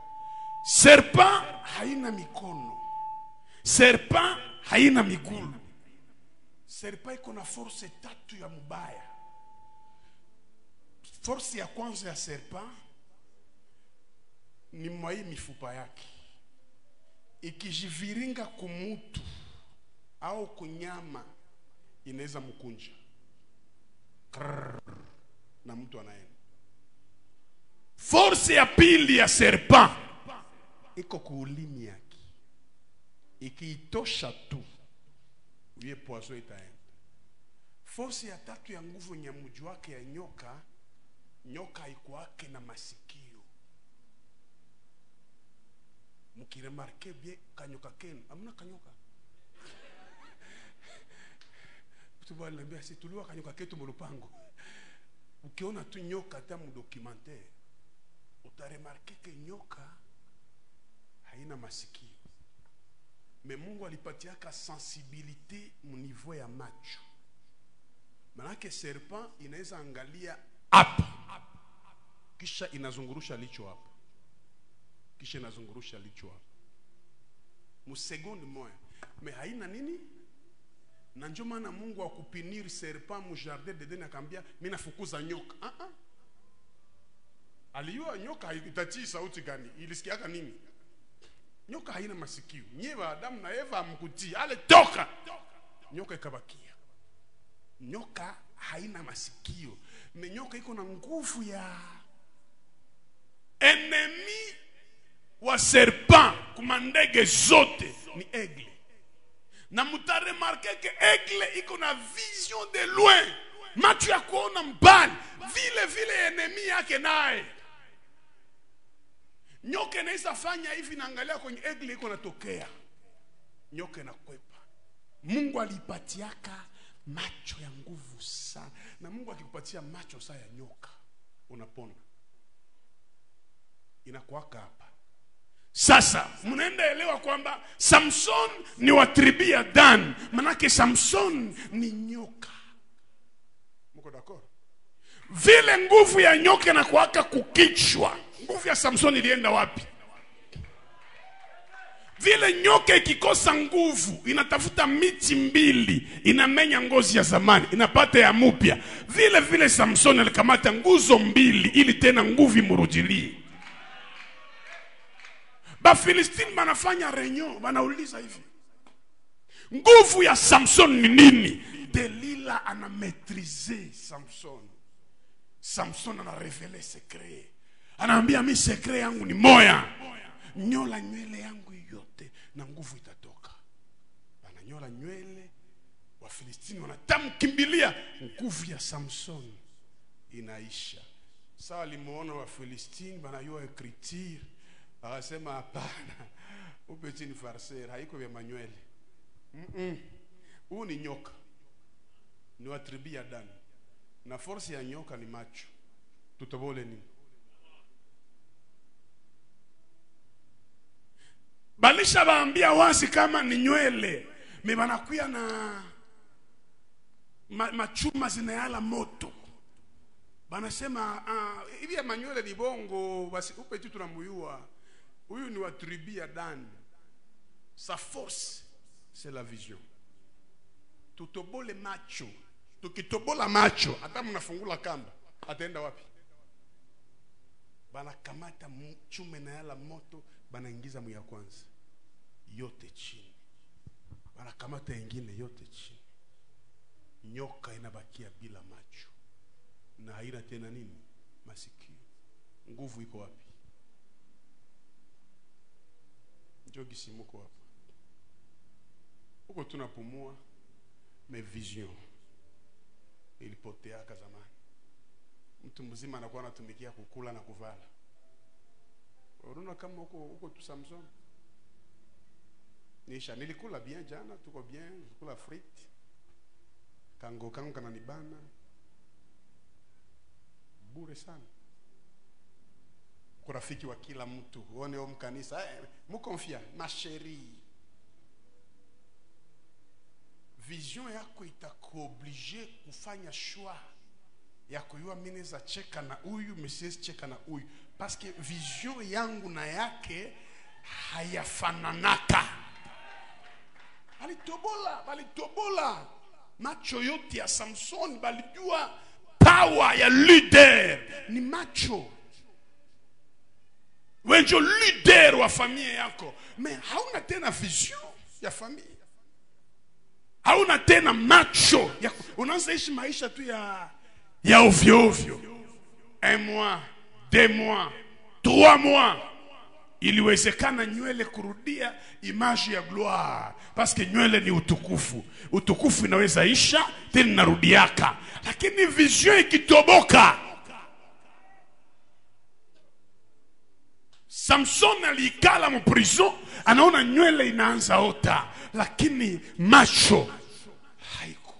Serpent haina mikono. Serpent haina miguu. Serpent iko na force tatu ya mubaya. Force ya kwanza ya serpent ni mwai mifupa yake. Ikijiviringa kumutu au kunyama inaweza mkunja. Na mtu anaenda. Force ya pili ya serpent iko kuulimi yake. Ikiitosha tu uye poison itaenda. Force ya tatu ya nguvu nyamuju wake ya nyoka, nyoka iko wake na masikio. Mukiremarke bien kanyoka kenu, amuna kanyoka. Tubo alambia si tuliwa kanyoka ketu mulupango. Ukiona tu nyoka ta mu documentaire, utaremarke ke nyoka haina masikio. Me Mungu alipatiaka sensibilité mu niveau ya macho. Manake serpent inaweza angalia hapa, kisha inazungurusha licho hapa, kisha inazungurusha licho hapa mu seconde moja. Me haina nini? Na ndio maana Mungu akupiniri serpent mu jardin de Eden akambia mimi nafukuza nyoka. Aliyua nyoka itatii sauti gani? Ilisikiaka nini? Nyoka haina masikio. Nyewe Adam na Eva amkutii, ale toka. Nyoka ikabakia. Nyoka haina masikio. Me nyoka iko na nguvu ya enemy wa serpent kuma ndege zote ni aigle. Na mutaremarke ke aigle iko na vision de loin. Macho ya kuona mbali. Vile enemy yake naye. Nyoka inaweza fanya hivi na angalia kwenye aigle iko natokea. Nyoka inakwepa. Mungu alipatiaka macho ya nguvu sana. Na Mungu akikupatia macho saa ya nyoka, unapona. Inakuwaka hapa. Sasa mnaenda elewa kwamba Samson ni wa tribu ya Dan. Manake Samson ni nyoka. Mko d'accord? Vile nguvu ya nyoka na kuwaka kukichwa, nguvu ya Samsoni ilienda wapi? Vile nyoka ikikosa nguvu inatafuta miti mbili, inamenya ngozi ya zamani, inapata ya mupya. Vile vile Samsoni alikamata nguzo mbili ili tena nguvu imurudilie. Bafilistini banafanya renyo, banauliza hivi, nguvu ya Samson ni nini? Delila ana maîtriser Samson. Samson ana revele secret. Anaambia mi secret yangu ni moya. Nyola nywele yangu yote na nguvu itatoka. Bananyola nywele, Wafilistini wanatamkimbilia, nguvu ya Samson inaisha. Sawa limuona Wafilistini banayua écriture, akasema hapana, upeti ni farser, haiko vya manywele. Huu ni nyoka, ni wa tribu ya Dani, na force ya nyoka ni macho. Tutobole nini? Balisha baambia wazi kama ni nywele, mebanakuya na machuma zinayala moto. Banasema hivi ya manywele ni bongo, basi upeti tunamuyua. Huyu ni wa tribu ya Dani. Sa force c'est la vision. Tutobole macho. Tukitobola macho, hata mnafungula kamba, ataenda wapi? Banakamata chume na yala moto, banaingiza mu ya kwanza yote chini, banakamata ingine yote chini. Nyoka inabakia bila macho na haina tena nini? Masikio. Nguvu iko wapi? Njogi simuko hapa. Uko tunapumua, me vision ilipotea zamani. Mtu mzima anakuwa anatumikia kukula na kuvala. Unaona kama uko tu Samson. Nisha nilikula bien jana, tuko bien, nilikula frite. Kango kana nibana. Bure sana. Kurafiki wa kila mtu, uone om kanisa, mukonfia, ma chérie. Vision yako itakuoblige kufanya choix ya kujua mimi za cheka na huyu, mesiezi cheka na huyu, parce que vision yangu na yake hayafananaka. Balitobola macho yote ya Samson, balijua power ya leader ni macho. Wenjo leader wa familia yako, me hauna tena vision ya familia, hauna tena macho ya, unaanza ishi maisha tu ya ovyo ovyo. 1 mois, 2 mois, 3 mois. Iliwezekana nywele kurudia image ya gloire, parce que nywele ni utukufu. Utukufu inaweza isha tena narudiaka, lakini vision ikitoboka. Samson alikala mu prison, anaona nywele inaanza ota, lakini macho haiko.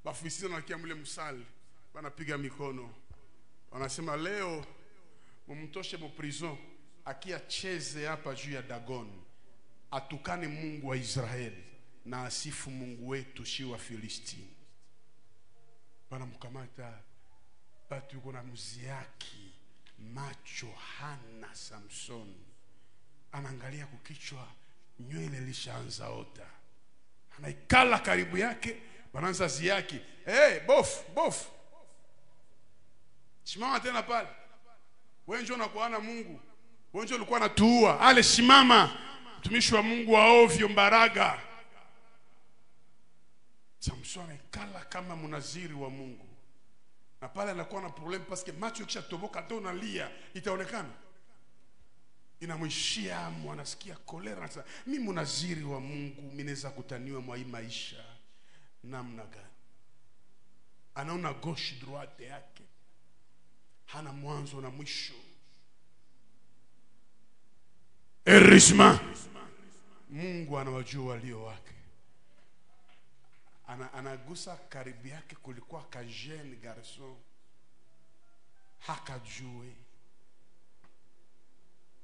Bafisina wanakia mule msali, wanapiga mikono, wanasema leo mumtoshe mu prison, akia cheze hapa juu ya Dagon, atukane Mungu wa Israeli na asifu Mungu wetu shi wa Filistini. Wanamkamata, batu yuko na muziaki, macho hana. Samson anaangalia kukichwa, nywele lishaanza ota. Anaikala karibu yake, wanaanza ziaki, bof simama tena pale. Wenjo unakuana Mungu, wenjo ulikuwa natuua, ale simama, mtumishi wa Mungu wa ovyo mbaraga. Samson anaikala kama munaziri wa Mungu, na pale anakuwa na problem, parce que macho yakisha toboka ndo nalia, itaonekana. Inamwishia anasikia kolera, anasema mimi munaziri wa Mungu, mimi naweza kutaniwa mwa hii maisha namna gani? Anaona gauche droite yake, hana mwanzo na mwisho. Heureusement Mungu anawajua walio wake. Anagusa karibu yake, kulikuwa ka jeune garçon hakajue.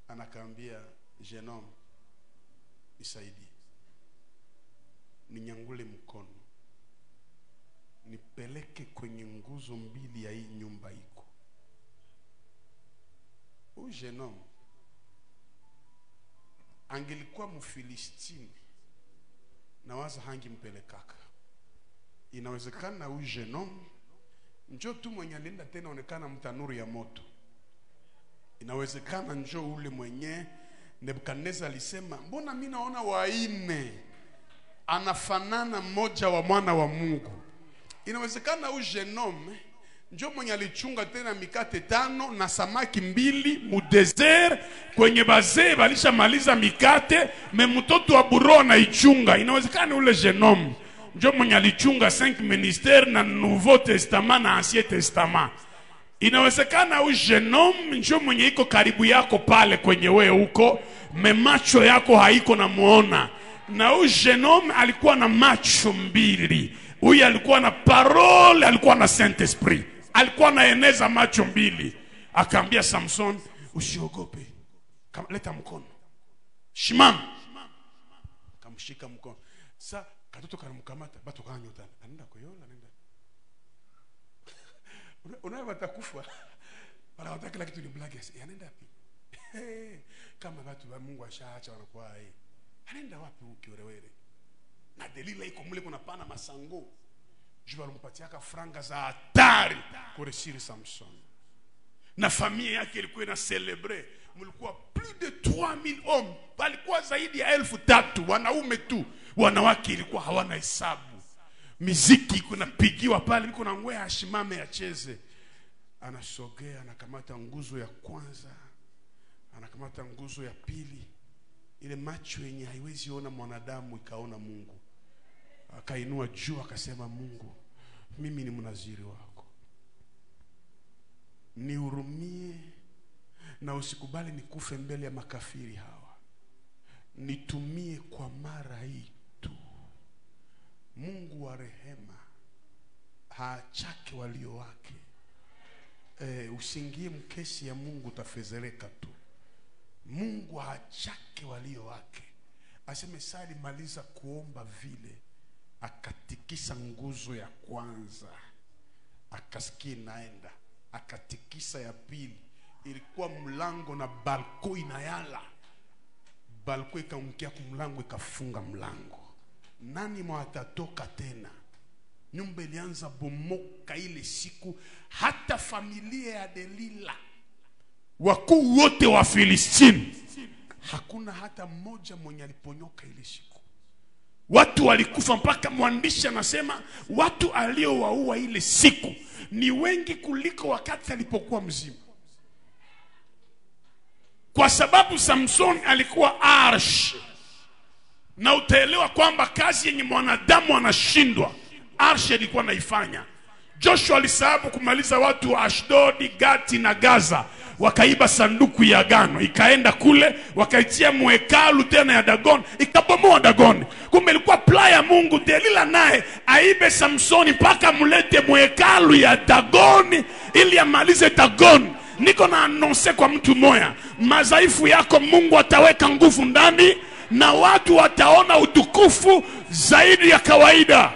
Anakaambia jeune homme, nisaidie, ninyangule mkono, nipeleke kwenye nguzo mbili ya hii nyumba iko. Huyu jeune homme angelikuwa Mfilistini na waza hangi mpelekaka. Inawezekana huyu jeune homme njoo tu mwenye alinda tena onekana mtanuru ya moto. Inawezekana njoo ule mwenye Nebukadneza alisema mbona mimi naona waine anafanana mmoja wa mwana wa Mungu. Inawezekana huyu jeune homme njoo mwenye alichunga tena mikate 5 na samaki 2 mu desert kwenye bazee balisha maliza mikate mtoto wa buro na ichunga. Inawezekana ule jeune homme njoo mwenye alichunga 5 ministères na Nouveau Testament na Ancien Testament. Inawezekana huyu jeune homme njoo mwenye iko karibu yako pale kwenye wewe huko, macho yako haiko na muona. Na huyu jeune homme alikuwa na macho 2. Huyu alikuwa na parole, alikuwa na Saint Esprit. Alikuwa naeneza macho 2. Akaambia Samson, usiogope. Leta mkono. Shimama. Kamshika mkono. Sasa katoto kanamkamata, bato kanyota. Anaenda kuyola, anaenda. Unaye watakufa. Wala wataka kila kitu ni black. Anaenda wapi? Kama watu wa Mungu ashaacha wanakuwa hai. Anaenda wapi ukiorewele? Na Delila iko mule kuna pana masango. Jua alimpatiaka franga za hatari kuresiri Samson. Na familia yake ilikuwa ina celebre. Mulikuwa plus de 3000 hommes. Walikuwa zaidi ya 3000 wanaume tu. Wanawake ilikuwa hawana hesabu. Miziki iko napigiwa pale, iko na ngwe ashimame acheze. Anasogea, anakamata nguzo ya kwanza. Anakamata nguzo ya pili. Ile macho yenye haiwezi ona mwanadamu ikaona Mungu. Akainua juu akasema, Mungu, mimi ni mnaziri wako. Nihurumie na usikubali nikufe mbele ya makafiri hawa. Nitumie kwa mara hii tu. Mungu wa rehema haachake walio wake. Usingie mkesi ya Mungu utafezereka tu. Mungu haachake walio wake. Aseme sali maliza kuomba vile, akatikisa nguzo ya kwanza, akasikia naenda, akatikisa ya pili, ilikuwa mlango na balko inayala. Balko ikaungia kumlango, ikafunga mlango. Nani mwatatoka tena? Nyumba ilianza bomoka ile siku. Hata familia ya Delila, wakuu wote wa Filistini, hakuna hata mmoja mwenye aliponyoka ile siku. Watu walikufa, mpaka mwandishi anasema watu aliowaua ile siku ni wengi kuliko wakati alipokuwa mzima. Kwa sababu Samson alikuwa arsh. Na utaelewa kwamba kazi yenye mwanadamu anashindwa, arsh ilikuwa naifanya. Joshua alisahabu kumaliza watu wa Ashdod, Gati na Gaza. Wakaiba sanduku ya agano, ikaenda kule, wakaitia muhekalu tena ya Dagon, ikabomoa Dagon. Kumbe ilikuwa plan ya Mungu Delila naye aibe Samsoni mpaka mulete muhekalu ya Dagon ili amalize Dagon. Niko na anonse kwa mtu moya, madhaifu yako Mungu ataweka nguvu ndani na watu wataona utukufu zaidi ya kawaida.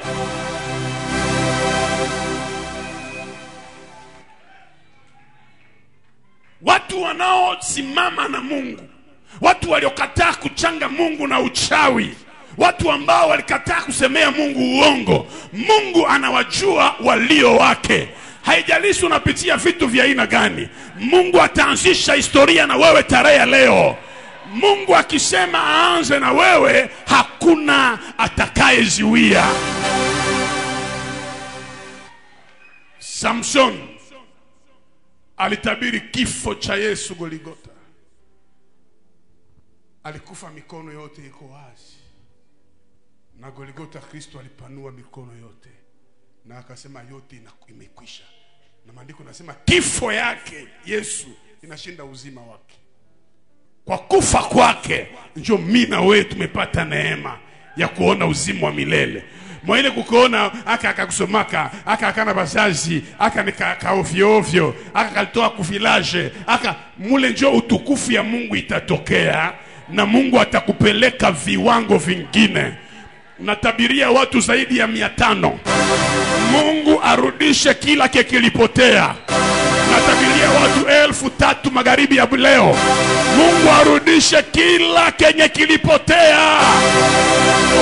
Watu wanaosimama na Mungu, watu waliokataa kuchanga Mungu na uchawi, watu ambao walikataa kusemea Mungu uongo, Mungu anawajua walio wake. Haijalishi unapitia vitu vya aina gani, Mungu ataanzisha historia na wewe tarehe leo. Mungu akisema aanze na wewe, hakuna atakayeziwia. Samson alitabiri kifo cha Yesu Goligota. Alikufa mikono yote iko wazi. Na Goligota Kristo alipanua mikono yote na akasema yote imekwisha. Na maandiko nasema kifo yake Yesu inashinda uzima wake. Kwa kufa kwake ndio mimi na wewe tumepata neema ya kuona uzima wa milele. Mwaile kukuona akakusomaka, akakana bazazi, akanika ovyo ovyo, akatoa kufilaje, mule ndio utukufu ya Mungu itatokea na Mungu atakupeleka viwango vingine. Natabiria watu zaidi ya 500 Mungu arudishe kila kilipotea. Natabiria watu 3,000 magharibi ya leo. Mungu arudishe kila kenye kilipotea.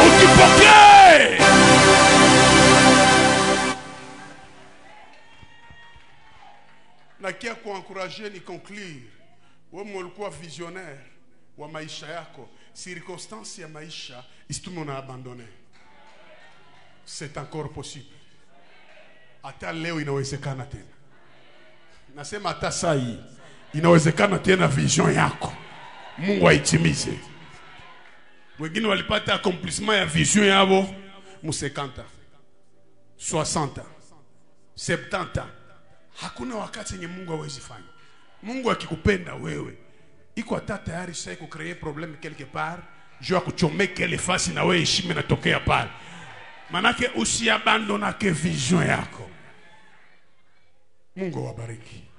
Ukipokee. Nakia kuencourager ni conclure. Wewe ulikuwa visionnaire wa maisha yako, circonstance ya maisha isitume una abandonné. C'est encore possible. Hata leo inawezekana tena. Nasema hata saa hii inawezekana tena vision yako Mungu aitimize. Wengine walipata accomplissement ya vision yao mu 50, 60, 70. Hakuna wakati yenye Mungu hawezi fanya. Mungu akikupenda wewe, iko hata tayari sasa kucreate problème quelque part, je vais kuchomeka ile fasi na wewe heshima inatokea pale. Manake usiabandona ke vision yako. Mungu wabariki.